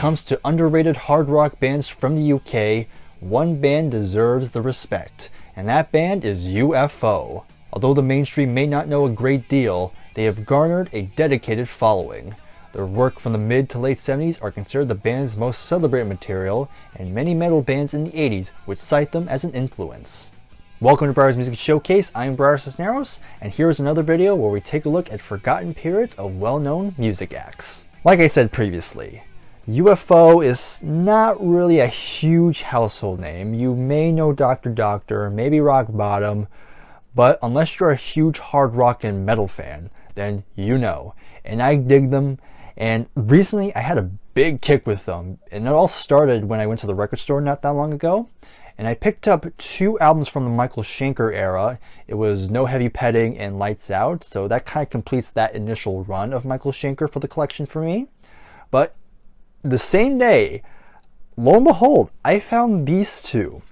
comes to underrated hard rock bands from the UK, one band deserves the respect, and that band is UFO. Although the mainstream may not know a great deal, they have garnered a dedicated following. Their work from the mid to late 70s are considered the band's most celebrated material, and many metal bands in the 80s would cite them as an influence. Welcome to Bryer's Music Showcase. I'm Bryer Cisneros, and here's another video where we take a look at forgotten periods of well-known music acts. Like I said previously, UFO is not really a huge household name. You may know Dr. Doctor, maybe Rock Bottom, but unless you're a huge hard rock and metal fan, then you know. And I dig them, and recently I had a big kick with them, and it all started when I went to the record store not that long ago, and I picked up two albums from the Michael Schenker era. It was No Heavy Petting and Lights Out, so that kind of completes that initial run of Michael Schenker for the collection for me. But the same day, lo and behold, I found these two,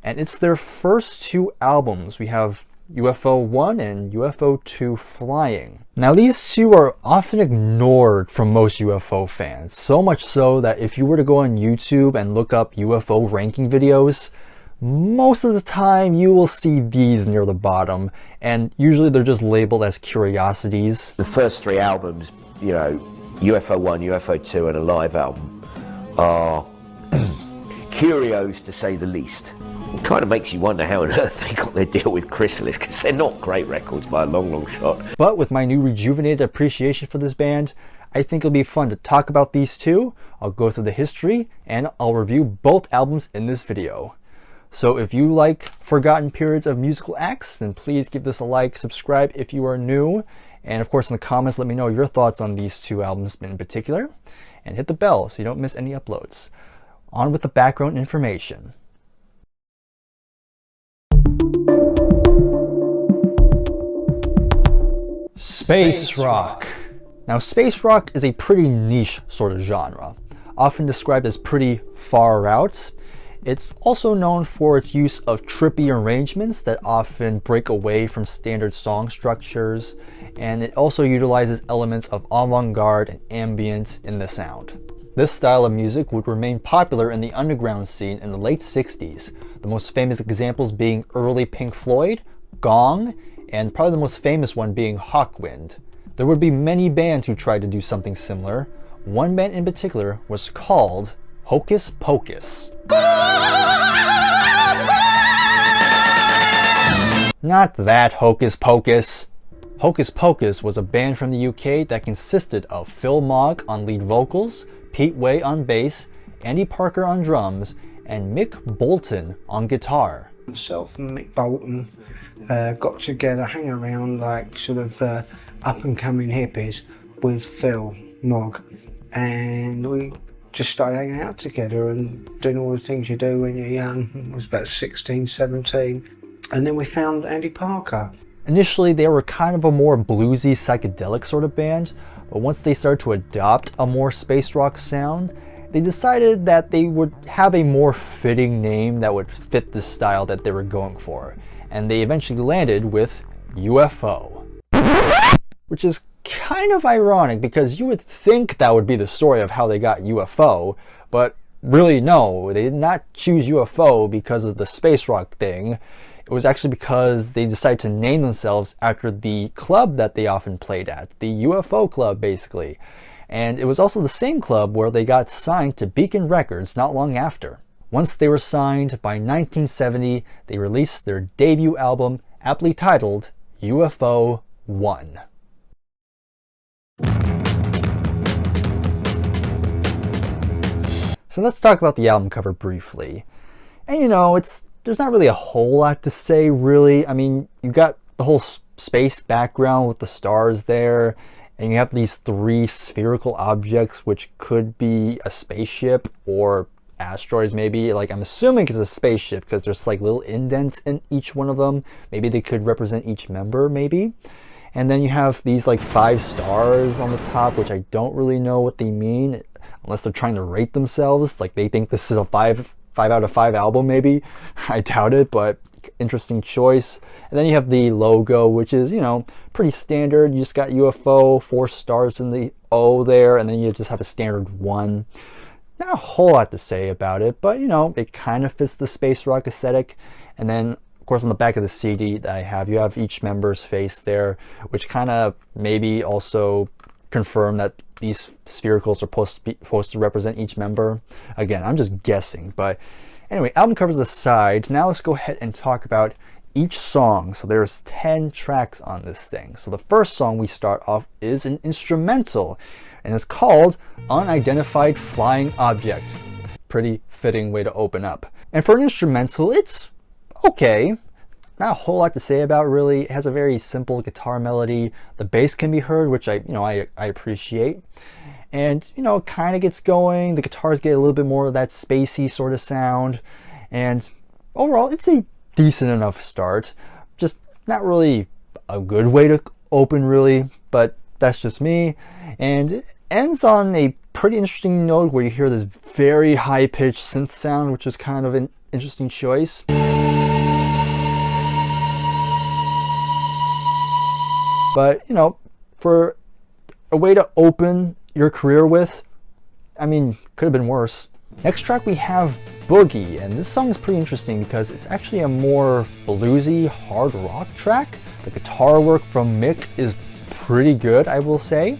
and it's their first two albums. We have UFO 1 and UFO 2 Flying. Now these two are often ignored from most UFO fans, so much so that if you were to go on YouTube and look up UFO ranking videos, most of the time you will see these near the bottom, and usually they're just labeled as curiosities. The first three albums, you know, UFO 1, UFO 2 and a live album, are curios to say the least. It kind of makes you wonder how on earth they got their deal with Chrysalis, because they're not great records by a long shot. But with my new rejuvenated appreciation for this band, I think it'll be fun to talk about these two. I'll go through the history, and I'll review both albums in this video. So if you like forgotten periods of musical acts, then please give this a like, subscribe if you are new, and of course in the comments let me know your thoughts on these two albums in particular, and hit the bell so you don't miss any uploads. On with the background information. Space rock. Now space rock is a pretty niche sort of genre, often described as pretty far out. It's also known for its use of trippy arrangements that often break away from standard song structures, and it also utilizes elements of avant-garde and ambient in the sound. This style of music would remain popular in the underground scene in the late 60s, the most famous examples being early Pink Floyd, Gong, and probably the most famous one being Hawkwind. There would be many bands who tried to do something similar. One band in particular was called Hocus Pocus. Not that Hocus Pocus. Hocus Pocus was a band from the UK that consisted of Phil Mogg on lead vocals, Pete Way on bass, Andy Parker on drums, and Mick Bolton on guitar. Myself and Mick Bolton got together, hang around like sort of up and coming hippies with Phil Mogg, and we just started hanging out together and doing all the things you do when you're young. I was about 16, 17, and then we found Andy Parker. Initially they were kind of a more bluesy psychedelic sort of band, but once they started to adopt a more space rock sound, they decided that they would have a more fitting name that would fit the style that they were going for, and they eventually landed with UFO. Which is kind of ironic, because you would think that would be the story of how they got UFO, but really no, they did not choose UFO because of the space rock thing. It was actually because they decided to name themselves after the club that they often played at, the UFO Club basically. And it was also the same club where they got signed to Beacon Records not long after. Once they were signed, by 1970, they released their debut album, aptly titled UFO 1. So let's talk about the album cover briefly. And you know, there's not really a whole lot to say really. I mean, you got the whole space background with the stars there, and you have these three spherical objects which could be a spaceship or asteroids maybe. Like, I'm assuming it's a spaceship because there's like little indents in each one of them. Maybe they could represent each member maybe. And then you have these like 5 stars on the top, which I don't really know what they mean, unless they're trying to rate themselves. Like they think this is a 5 out of 5 album maybe. I doubt it, but interesting choice. And then you have the logo, which is, you know, pretty standard. You just got UFO, 4 stars in the O there, and then you just have a standard 1. Not a whole lot to say about it, but you know, it kind of fits the space rock aesthetic. And then, of course, on the back of the CD that I have, you have each member's face there, which kind of maybe also confirm that these sphericals are supposed to represent each member. Again, I'm just guessing, but anyway, album covers aside, now let's go ahead and talk about each song. So there's 10 tracks on this thing. So the first song we start off is an instrumental, and it's called Unidentified Flying Object. Pretty fitting way to open up. And for an instrumental, it's okay. Not a whole lot to say about, really. It has a very simple guitar melody. The bass can be heard, which I appreciate. And it kind of gets going. The guitars get a little bit more of that spacey sort of sound. And overall, it's a decent enough start. Just not really a good way to open, really, but that's just me. And it ends on a pretty interesting note where you hear this very high-pitched synth sound, which is kind of an interesting choice. But, for a way to open your career with, could have been worse. Next track we have Boogie, and this song is pretty interesting because it's actually a more bluesy, hard rock track. The guitar work from Mick is pretty good, I will say.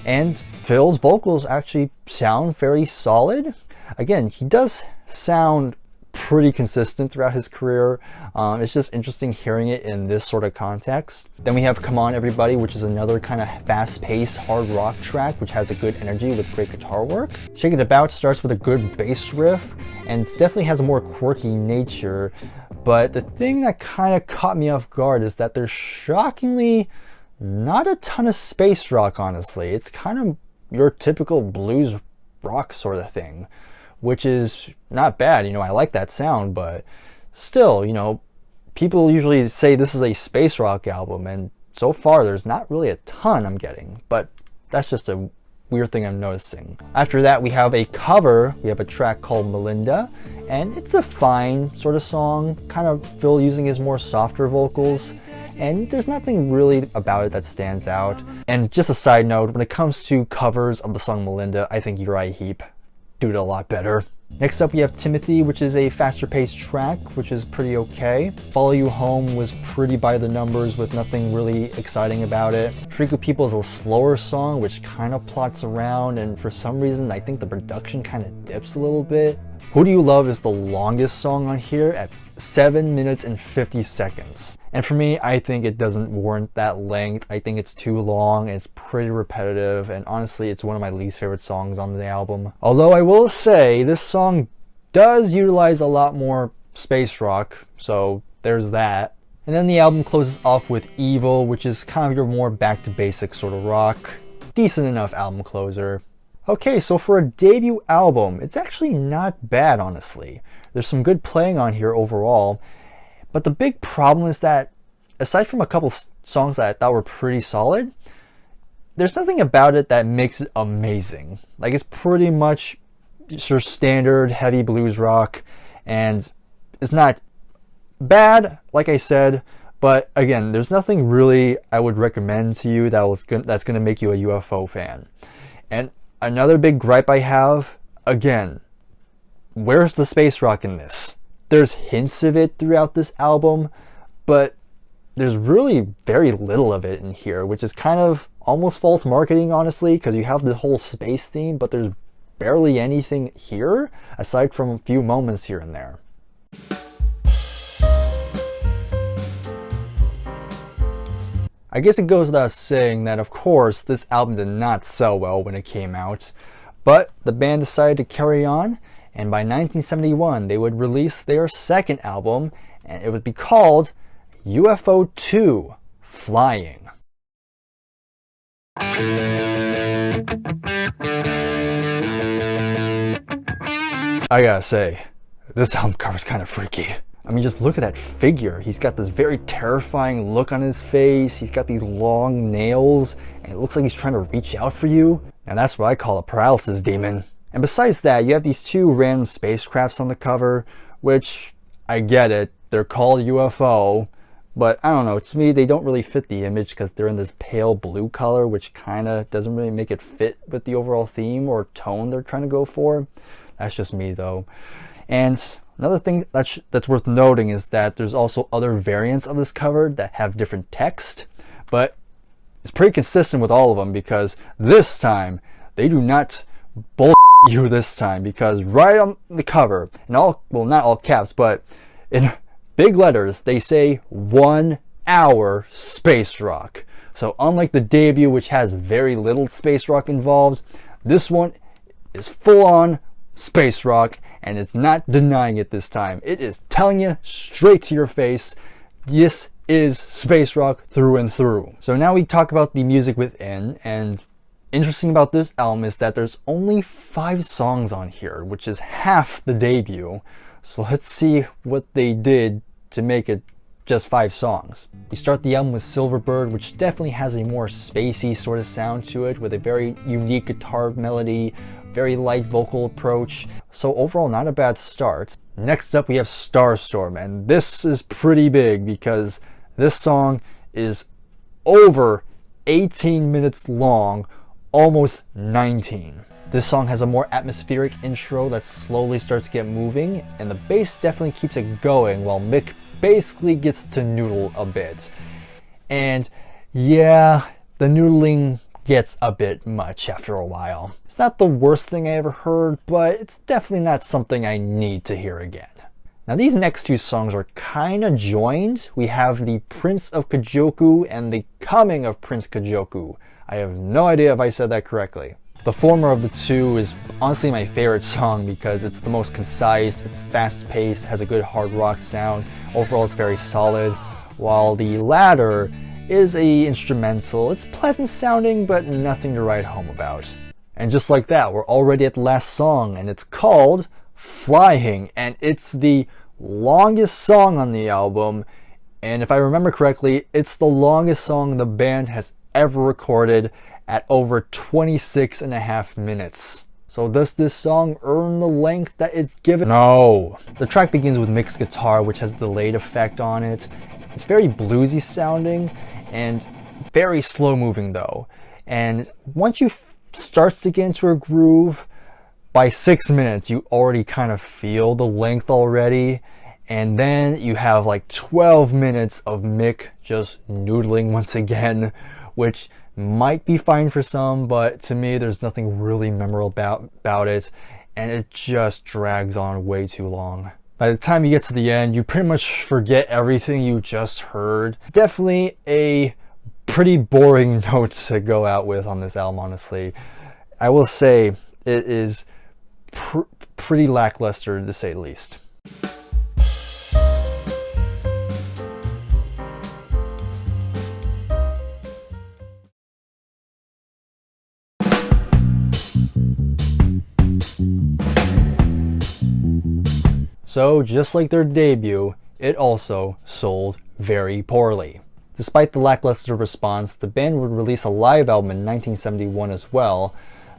And Phil's vocals actually sound very solid. Again, he does sound pretty consistent throughout his career. It's just interesting hearing it in this sort of context. Then we have Come On Everybody, which is another kind of fast-paced hard rock track which has a good energy with great guitar work. Shake It About starts with a good bass riff and definitely has a more quirky nature, but the thing that kind of caught me off guard is that there's shockingly not a ton of space rock, honestly. It's kind of your typical blues rock sort of thing, which is not bad. I like that sound, but still, people usually say this is a space rock album, and so far there's not really a ton I'm getting, but that's just a weird thing I'm noticing. After that, we have a cover. We have a track called Melinda, and it's a fine sort of song, kind of Phil using his more softer vocals, and there's nothing really about it that stands out. And just a side note, when it comes to covers of the song Melinda, I think Uriah Heep do it a lot better. Next up we have Timothy, which is a faster paced track, which is pretty okay. Follow You Home was pretty by the numbers with nothing really exciting about it. Shriek of People is a slower song which kind of plots around, and for some reason I think the production kind of dips a little bit. Who Do You Love is the longest song on here at 7 minutes and 50 seconds. And for me, I think it doesn't warrant that length. I think it's too long, it's pretty repetitive, and honestly, it's one of my least favorite songs on the album. Although I will say, this song does utilize a lot more space rock, so there's that. And then the album closes off with Evil, which is kind of your more back to basics sort of rock. Decent enough album closer. Okay, so for a debut album, it's actually not bad, honestly. There's some good playing on here overall, but the big problem is that, aside from a couple songs that I thought were pretty solid, there's nothing about it that makes it amazing. Like, it's pretty much your standard heavy blues rock, and it's not bad, like I said, but again, there's nothing really I would recommend to you that's gonna make you a UFO fan. And another big gripe I have, again, where's the space rock in this? There's hints of it throughout this album, but there's really very little of it in here, which is kind of almost false marketing, honestly, because you have the whole space theme, but there's barely anything here, aside from a few moments here and there. I guess it goes without saying that, of course, this album did not sell well when it came out, but the band decided to carry on, and by 1971 they would release their second album, and it would be called UFO 2 Flying. I gotta say, this album cover's kind of freaky. I mean, just look at that figure. He's got this very terrifying look on his face. He's got these long nails, and it looks like he's trying to reach out for you. And that's what I call a paralysis demon. And besides that, you have these two random spacecrafts on the cover, which, I get it, they're called UFO, But I don't know, to me they don't really fit the image because they're in this pale blue color, which kind of doesn't really make it fit with the overall theme or tone they're trying to go for. That's just me though. And another thing that's worth noting is that there's also other variants of this cover that have different text, but it's pretty consistent with all of them, because this time they do not bull you this time, because right on the cover, in all, well, not all caps, but in big letters, they say 1 hour space rock. So unlike the debut, which has very little space rock involved, this one is full on space rock, and it's not denying it this time. It is telling you straight to your face, this is space rock through and through. So now we talk about the music within, and interesting about this album is that there's only 5 songs on here, which is half the debut. So let's see what they did to make it just 5 songs. We start the album with Silverbird, which definitely has a more spacey sort of sound to it, with a very unique guitar melody, very light vocal approach. So overall, not a bad start. Next up we have Starstorm, and this is pretty big because this song is over 18 minutes long, almost 19. This song has a more atmospheric intro that slowly starts to get moving, and the bass definitely keeps it going while Mick basically gets to noodle a bit. And yeah, the noodling gets a bit much after a while. It's not the worst thing I ever heard, but it's definitely not something I need to hear again. Now these next 2 songs are kinda joined. We have the Prince of Kajoku and the Coming of Prince Kajoku. I have no idea if I said that correctly. The former of the 2 is honestly my favorite song because it's the most concise, it's fast paced, has a good hard rock sound, overall it's very solid, while the latter is a instrumental. It's pleasant sounding, but nothing to write home about. And just like that, we're already at the last song, and it's called Flying, and it's the longest song on the album, and if I remember correctly, it's the longest song the band has ever recorded at over 26.5 minutes. So does this song earn the length that it's given? No. The track begins with mixed guitar, which has delayed effect on it. It's very bluesy sounding and very slow moving though. And once you start to get into a groove, by 6 minutes you already kind of feel the length already. And then you have like 12 minutes of Mick just noodling once again, which might be fine for some, but to me there's nothing really memorable about it, and it just drags on way too long. By the time you get to the end, you pretty much forget everything you just heard. Definitely a pretty boring note to go out with on this album, honestly. I will say it is pretty lackluster to say the least. So just like their debut, it also sold very poorly. Despite the lackluster response, the band would release a live album in 1971 as well,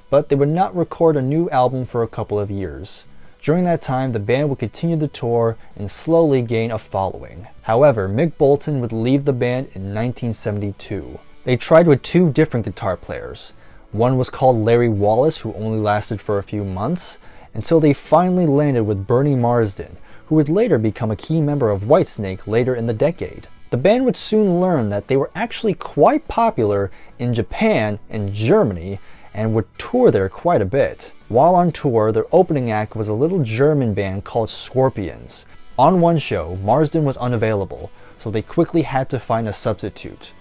but they would not record a new album for a couple of years. During that time, the band would continue the tour and slowly gain a following. However, Mick Bolton would leave the band in 1972. They tried with 2 different guitar players. One was called Larry Wallace, who only lasted for a few months, until they finally landed with Bernie Marsden, who would later become a key member of Whitesnake later in the decade. The band would soon learn that they were actually quite popular in Japan and Germany, and would tour there quite a bit. While on tour, their opening act was a little German band called Scorpions. On one show, Marsden was unavailable, so they quickly had to find a substitute.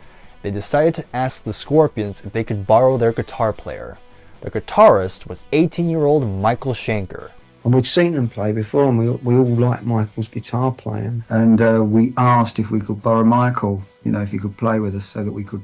They decided to ask the Scorpions if they could borrow their guitar player. The guitarist was 18-year-old Michael Schenker. And we'd seen them play before, and we all liked Michael's guitar playing. And we asked if we could borrow Michael, if he could play with us so that we could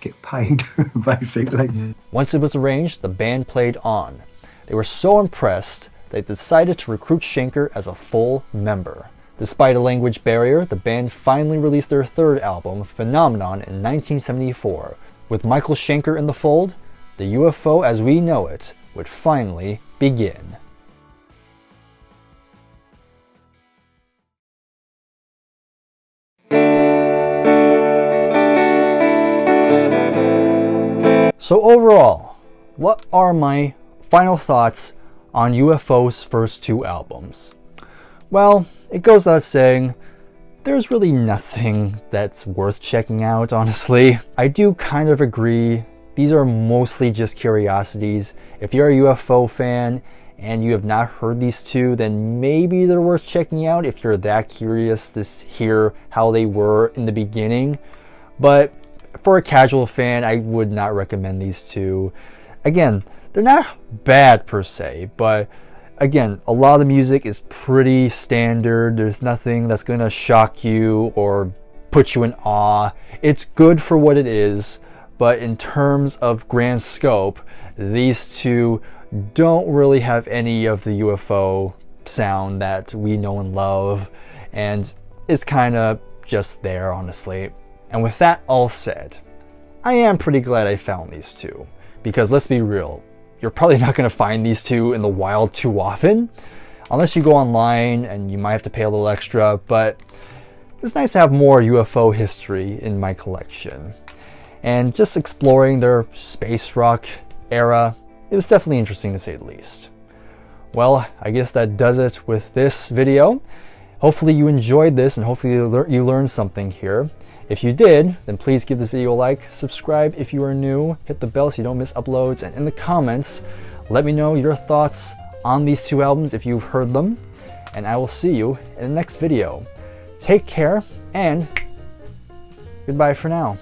get paid, basically. Once it was arranged, the band played on. They were so impressed, they decided to recruit Schenker as a full member. Despite a language barrier, the band finally released their 3rd album, Phenomenon, in 1974. With Michael Schenker in the fold, the UFO as we know it would finally begin. So overall, what are my final thoughts on UFO's first 2 albums? Well, it goes without saying, there's really nothing that's worth checking out, honestly. I do kind of agree. These are mostly just curiosities. If you're a UFO fan and you have not heard these 2, then maybe they're worth checking out if you're that curious to hear how they were in the beginning. But for a casual fan, I would not recommend these 2. Again, they're not bad per se, but again, a lot of the music is pretty standard. There's nothing that's going to shock you or put you in awe. It's good for what it is, but in terms of grand scope, these 2 don't really have any of the UFO sound that we know and love, and it's kind of just there, honestly. And with that all said, I am pretty glad I found these 2, because let's be real, you're probably not going to find these 2 in the wild too often, unless you go online, and you might have to pay a little extra, but it's nice to have more UFO history in my collection. And just exploring their space rock era, it was definitely interesting to say the least. Well, I guess that does it with this video. Hopefully you enjoyed this, and hopefully you learned something here. If you did, then please give this video a like, subscribe if you are new, hit the bell so you don't miss uploads, and in the comments, let me know your thoughts on these 2 albums if you've heard them, and I will see you in the next video. Take care, and goodbye for now.